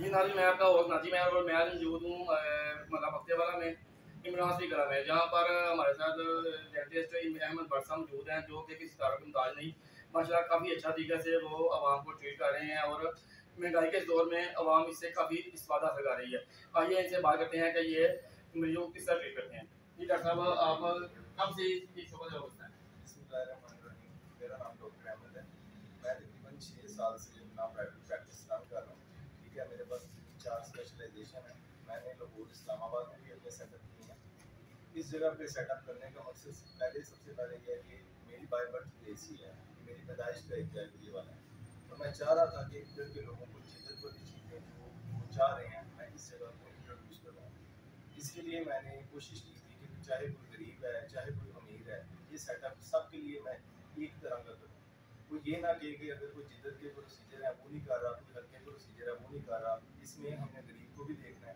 जी नाज़रीन, मैं आपका होस्ट नाज़िम है और मैं आज मौजूद हूँ मतलब हफ्ते वाला में इमरान हाशमी कला में, जहाँ पर हमारे साथ लेटेस्ट अहमद भट्ट साहब मौजूद हैं, जो कि किसी तारुफ मुहताज नहीं, माशाल्लाह काफ़ी अच्छा तरीके से वो आवाम को ट्रीट कर रहे हैं और महंगाई के इस दौर में आवाम इससे काफ़ी इस्तेफ़ादा हासिल कर रही है। आइए इनसे बात करते हैं कि ये मरीजों को किस तरह ट्रीट करते हैं। जी डॉक्टर साहब, आप कब से इस शोबे से वाबस्ता हैं? बिस्मिल्लाहिर्रहमानिर्रहीम। मेरा नाम डॉक्टर अहमद है। मैं तकरीबन 6 साल से अपना प्राइवेट प्रैक्टिस रन कर रहा हूँ। ठीक है, मेरे पास 4 स्पेशलाइजेशन है। मैंने लाहौर इस्लामाबाद में भी अपने सेटअप किए हैं। इस जगह पे सेटअप करने का मकसद सबसे पहले यह है कि मेरी बाय बर्थ प्लेस ही है, मेरी पैदाइश का एक ये वाला है। तो मैं चाह रहा था कि इधर के लोगों को जिद्दत वाली चीज़ें जो वो चाह रहे हैं, मैं इस जगह को इंट्रोड्यूस करवाऊँ। इसके लिए मैंने कोशिश की थी कि चाहे कोई गरीब है, चाहे कोई अमीर है, ये सेटअप सबके लिए मैं एक तरह का करूँ। वो ये ना कहे कि अगर कोई जिद्दत के प्रोसीजर है वो नहीं कर रहा, कोई हल्के प्रोसीजर है वो नहीं कर रहा। इसमें हमने गरीब को भी देखना है,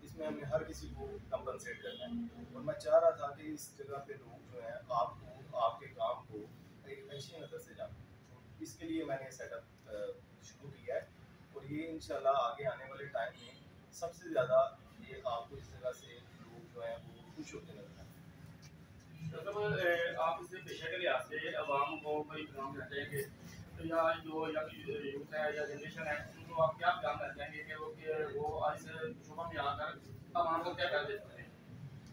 इसमें हमने हर किसी को कंपनसेट करना है। और मैं चाह रहा था कि इस जगह पे लोग जो हैं आपको, आपके काम को एक अच्छी नज़र से जानें। तो इसके लिए मैंने सेटअप शुरू किया है और ये इंशाल्लाह आगे आने वाले टाइम में सबसे ज़्यादा ये आपको इस जगह से लोग जो हैं वो खुश होते नजर आएंगे। मतलब आप इसे पेशे के लिहाज से आवाम को कोई पैगाम देना चाहेंगे, तो या जो यूथ है या जनरेशन है, उनको आप क्या पैगाम देना चाहेंगे कि वो आज से शुरू में आकर आवाम को क्या कर दे सकते हैं?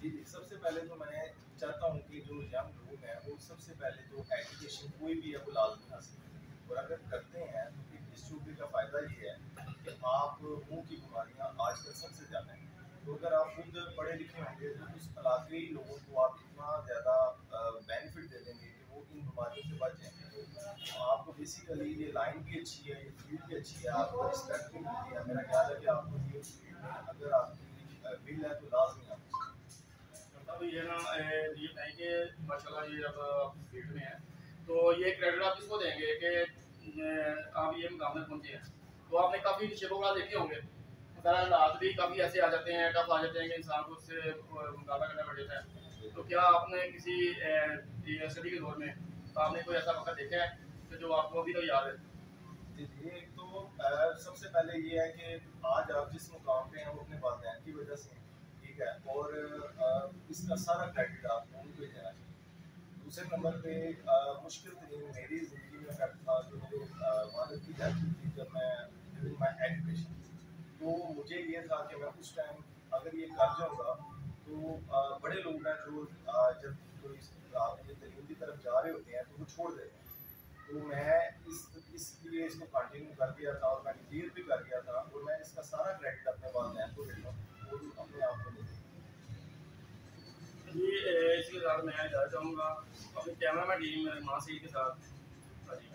जी जी, सबसे पहले तो मैं चाहता हूँ कि जो यंग लोग हैं वो सबसे पहले तो एजुकेशन कोई भी है वो लाजमी हासिल करें। और अगर करते हैं तो फिर इस शोबे का फ़ायदा ये है कि आप मुंह की बीमारियाँ आजकल सबसे ज़्यादा हैं। तो अगर आप खुद पढ़े लिखे होंगे तो उस इलाके ही लोगों को आप इतना ज़्यादा बेनिफिट दे देंगे कि वो इन बीमारियों से बच जाएंगे। तो आपको बेसिकली ये लाइन भी अच्छी है, ये फील्ड भी अच्छी है, आपको रिस्पेक्ट भी मिलती है। मेरा ख्याल है कि आपको ये फील्ड में अगर आपकी बिल है तो लाजमी आना चाहिए। मतलब ये ना ये बताएं कि माशाल्लाह ये अब आप फील्ड में हैं, तो ये क्रेडिट आप किसको देंगे कि आप ये मुकाम तक पहुँचे हैं? तो आपने काफ़ी शोबा देखे होंगे, सर हालात भी काफ़ी ऐसे आ जाते हैं, टफ आ जाते हैं कि इंसान को उससे मुकाबला करना पड़ जाता है। तो क्या आपने किसी स्टडी के दौर में आपने कोई ऐसा वक़्त देखा है कि जो आपको अभी तक याद है? जी जी, एक तो सबसे पहले ये है कि आज आप जिस मुकाम पे हैं वो अपने वालिदैन की वजह से हैं, ठीक है। और इसका सारा क्रेडिट आपको उनको ही देना चाहिए। दूसरे नंबर पे मुश्किल तरीन मेरी ज़िंदगी में फैक्ट था जो मेरे वालिद की डेथ हुई थी जब मैं ड्यूरिंग माई एजुकेशन। तो मुझे ये था कि मैं उस टाइम अगर ये कर जाऊँगा तो बड़े लोग हैं जो जब कोई आप ये तरीन की तरफ जा रहे होते हैं तो वो छोड़ देते हैं। तो मैं इसलिए इसको कंटिन्यू कर दिया था और मैं क्लियर भी कर गया था और मैं इसका सारा क्रेडिट अपने वालिदैन को देता हूँ और अपने आप को नहीं देता। जी, इसके साथ मैं जाना चाहूँगा अपने कैमरा मैन टीम मासी के साथ। हाँ जी।